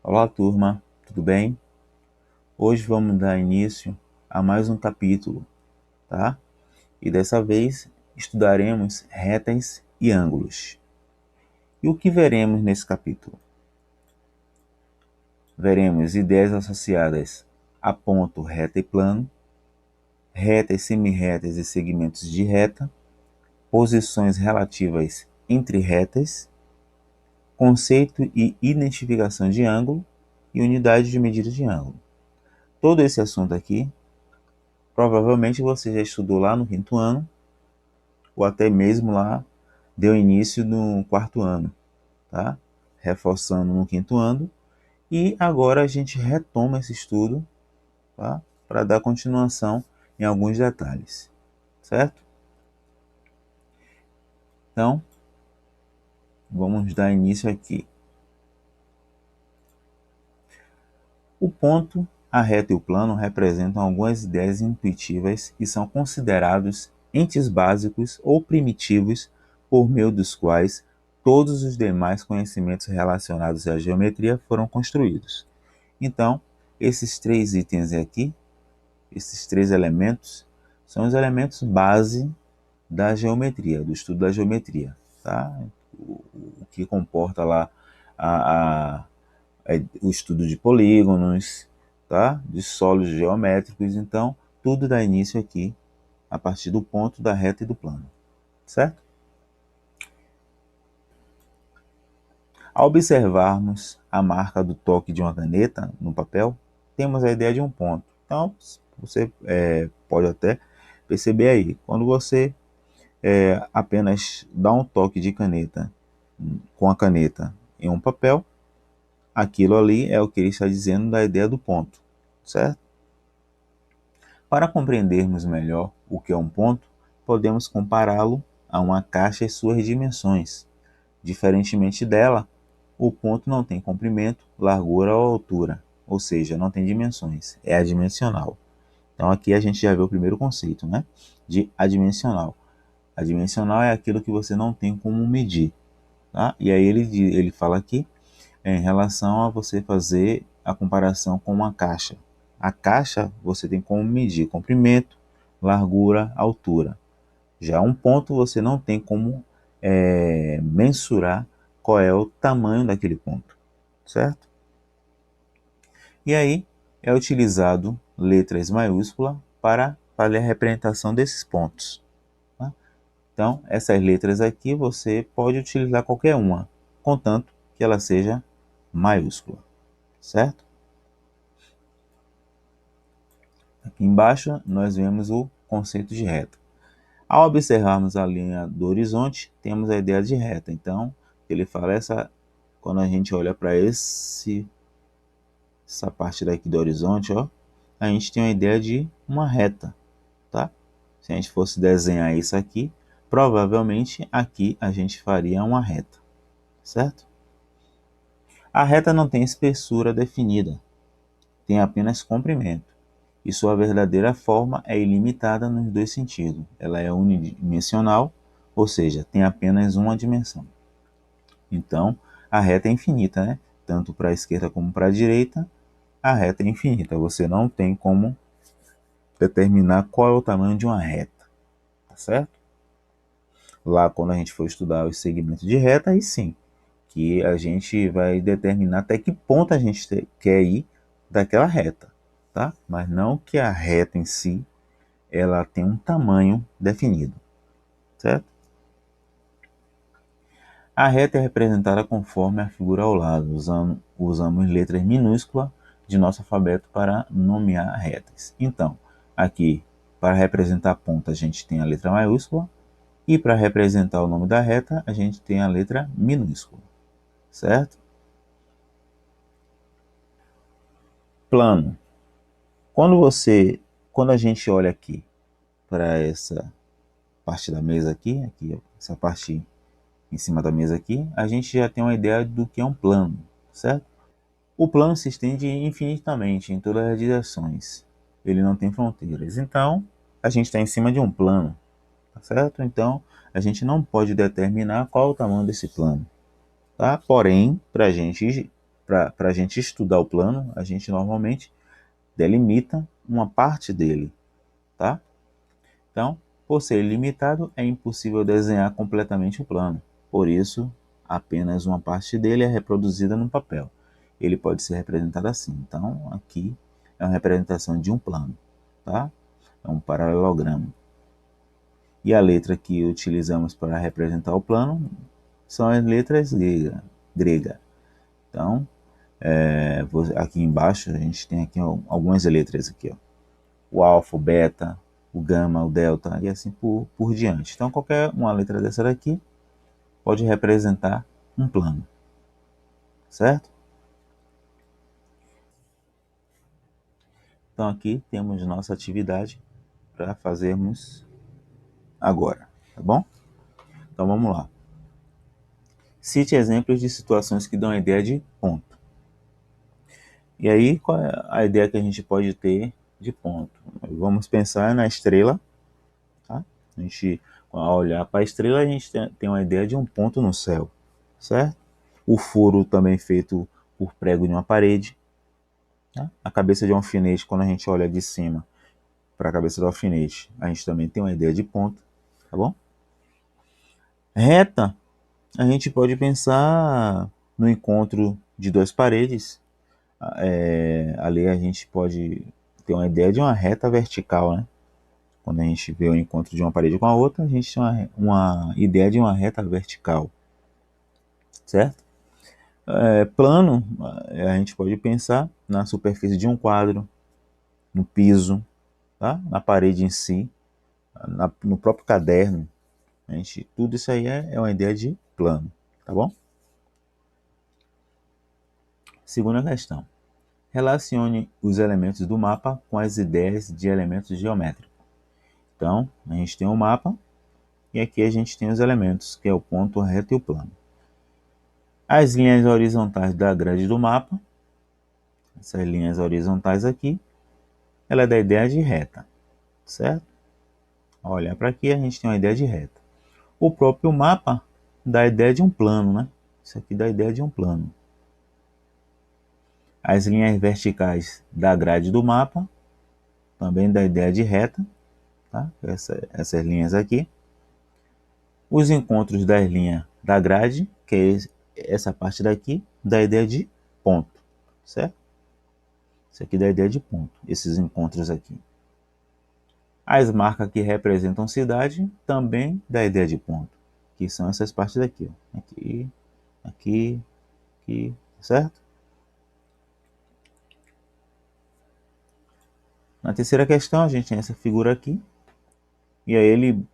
Olá, turma, tudo bem? Hoje vamos dar início a mais um capítulo, tá? E dessa vez estudaremos retas e ângulos. E o que veremos nesse capítulo? Veremos ideias associadas a ponto, reta e plano, retas, semirretas e segmentos de reta, posições relativas entre retas, conceito e identificação de ângulo e unidade de medida de ângulo. Todo esse assunto aqui provavelmente você já estudou lá no quinto ano, ou até mesmo lá deu início no quarto ano, tá? Reforçando no quinto ano. E agora a gente retoma esse estudo, tá? Para dar continuação em alguns detalhes, certo? Então, vamos dar início aqui. O ponto, a reta e o plano representam algumas ideias intuitivas e são considerados entes básicos ou primitivos por meio dos quais todos os demais conhecimentos relacionados à geometria foram construídos. Então, esses três itens aqui, esses três elementos, são os elementos base da geometria, do estudo da geometria, tá? O que comporta lá a o estudo de polígonos, tá? De solos geométricos. Então, tudo dá início aqui a partir do ponto, da reta e do plano, certo? Ao observarmos a marca do toque de uma caneta no papel, temos a ideia de um ponto. Então, você pode até perceber aí, quando você apenas dá um toque de caneta com a caneta em um papel, aquilo ali é o que ele está dizendo da ideia do ponto, certo? Para compreendermos melhor o que é um ponto, podemos compará-lo a uma caixa e suas dimensões. Diferentemente dela, o ponto não tem comprimento, largura ou altura, ou seja, não tem dimensões, é adimensional. Então aqui a gente já vê o primeiro conceito, né? De adimensional. Adimensional é aquilo que você não tem como medir, tá? E aí ele fala aqui em relação a você fazer a comparação com uma caixa. A caixa você tem como medir comprimento, largura, altura. Já um ponto você não tem como mensurar qual é o tamanho daquele ponto, certo? E aí é utilizado letras maiúsculas para fazer a representação desses pontos. Tá? Então, essas letras aqui você pode utilizar qualquer uma, contanto que ela seja maiúscula, certo? Aqui embaixo nós vemos o conceito de reta. Ao observarmos a linha do horizonte, temos a ideia de reta. Então, ele fala quando a gente olha para essa parte daqui do horizonte, ó, a gente tem uma ideia de uma reta, tá? Se a gente fosse desenhar isso aqui, provavelmente aqui a gente faria uma reta, certo? A reta não tem espessura definida, tem apenas comprimento. E sua verdadeira forma é ilimitada nos dois sentidos. Ela é unidimensional, ou seja, tem apenas uma dimensão. Então, a reta é infinita, né? Tanto para a esquerda como para a direita, a reta é infinita. Você não tem como determinar qual é o tamanho de uma reta, tá certo? Lá, quando a gente for estudar os segmentos de reta, aí sim, que a gente vai determinar até que ponto a gente quer ir daquela reta, tá? Mas não que a reta em si ela tem um tamanho definido, certo? A reta é representada conforme a figura ao lado, usamos letras minúsculas de nosso alfabeto para nomear retas. Então, aqui, para representar a ponta, a gente tem a letra maiúscula, e para representar o nome da reta, a gente tem a letra minúscula, certo? Plano. Quando a gente olha aqui para essa parte da mesa aqui, essa parte em cima da mesa aqui, a gente já tem uma ideia do que é um plano, certo? O plano se estende infinitamente em todas as direções. Ele não tem fronteiras. Então, a gente está em cima de um plano, tá certo? Então, a gente não pode determinar qual é o tamanho desse plano, tá? Porém, para a gente para a gente estudar o plano, a gente normalmente delimita uma parte dele, tá? Então, por ser limitado, é impossível desenhar completamente o plano. Por isso, apenas uma parte dele é reproduzida no papel. Ele pode ser representado assim. Então, aqui é uma representação de um plano, tá? É um paralelogramo. E a letra que utilizamos para representar o plano são as letras grega. Então, aqui embaixo a gente tem aqui algumas letras aqui, ó. O alfa, o beta, o gama, o delta e assim por diante. Então, qualquer uma letra dessa daqui pode representar um plano, certo? Então, aqui temos nossa atividade para fazermos agora, tá bom? Então, vamos lá. Cite exemplos de situações que dão a ideia de ponto. E aí, qual é a ideia que a gente pode ter de ponto? Vamos pensar na estrela, tá? A gente, ao olhar para a estrela, a gente tem uma ideia de um ponto no céu, certo? O furo também feito por prego de uma parede, tá? A cabeça de um alfinete, quando a gente olha de cima para a cabeça do alfinete, a gente também tem uma ideia de ponto, tá bom? Reta, a gente pode pensar no encontro de duas paredes. Ali a gente pode ter uma ideia de uma reta vertical, né? Quando a gente vê o encontro de uma parede com a outra, a gente tem uma ideia de uma reta vertical, certo? Plano, a gente pode pensar na superfície de um quadro, no piso, tá? Na parede em si, no próprio caderno. Tudo isso aí é uma ideia de plano, tá bom? Segunda questão. Relacione os elementos do mapa com as ideias de elementos geométricos. Então, a gente tem um mapa e aqui a gente tem os elementos, que é o ponto, a reta e o plano. As linhas horizontais da grade do mapa, essas linhas horizontais aqui, ela é da ideia de reta, certo? Ao olhar para aqui, a gente tem uma ideia de reta. O próprio mapa dá a ideia de um plano, né? Isso aqui dá a ideia de um plano. As linhas verticais da grade do mapa também dá a ideia de reta, tá? Essas linhas aqui. Os encontros das linhas da grade, que é essa parte daqui, dá a ideia de ponto, certo? Isso aqui dá a ideia de ponto, esses encontros aqui. As marcas que representam cidade também dá a ideia de ponto, que são essas partes daqui, ó. Aqui, aqui, aqui, certo? Na terceira questão, a gente tem essa figura aqui, e aí ele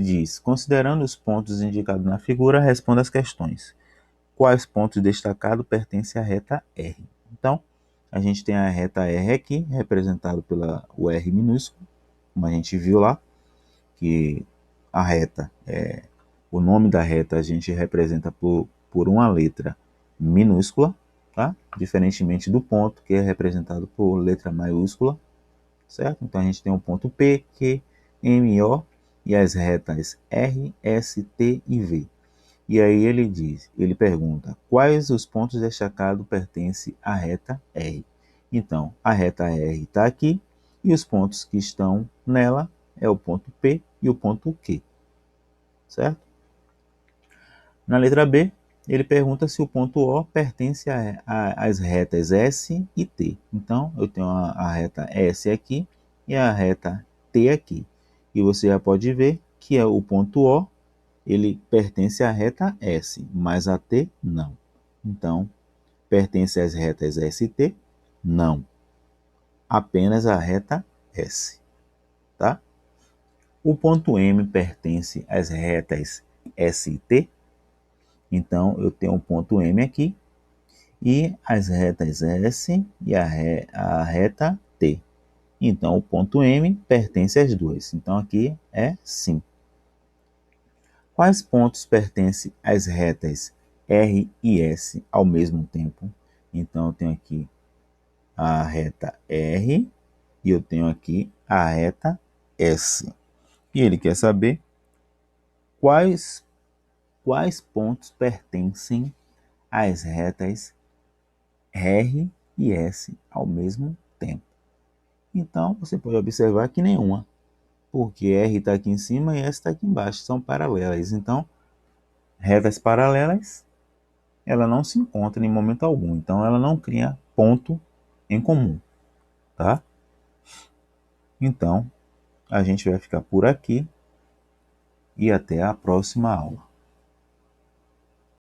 diz, considerando os pontos indicados na figura, responda as questões. Quais pontos destacados pertencem à reta R? Então, a gente tem a reta R aqui, representado pela o R minúsculo, como a gente viu lá, que a reta, o nome da reta a gente representa por uma letra minúscula, tá? Diferentemente do ponto, que é representado por letra maiúscula, certo? Então a gente tem o ponto P, Q, M, O e as retas R, S, T e V. E aí ele pergunta, quais os pontos destacados pertencem à reta R? Então, a reta R está aqui e os pontos que estão nela é o ponto P e o ponto Q, certo? Na letra B, ele pergunta se o ponto O pertence às retas S e T. Então, eu tenho a reta S aqui e a reta T aqui. E você já pode ver que o ponto O ele pertence à reta S, mas a T não. Então, pertence às retas S e T? Não. Apenas à reta S, tá? O ponto M pertence às retas S e T? Então, eu tenho o ponto M aqui e as retas S e a reta T. Então, o ponto M pertence às duas. Então, aqui é sim. Quais pontos pertencem às retas R e S ao mesmo tempo? Então, eu tenho aqui a reta R e eu tenho aqui a reta S. E ele quer saber quais pontos pertencem às retas R e S ao mesmo tempo. Então, você pode observar que nenhuma, porque R está aqui em cima e S está aqui embaixo, são paralelas. Então, retas paralelas, ela não se encontra em momento algum. Então, ela não cria ponto em comum, tá? Então, a gente vai ficar por aqui e até a próxima aula.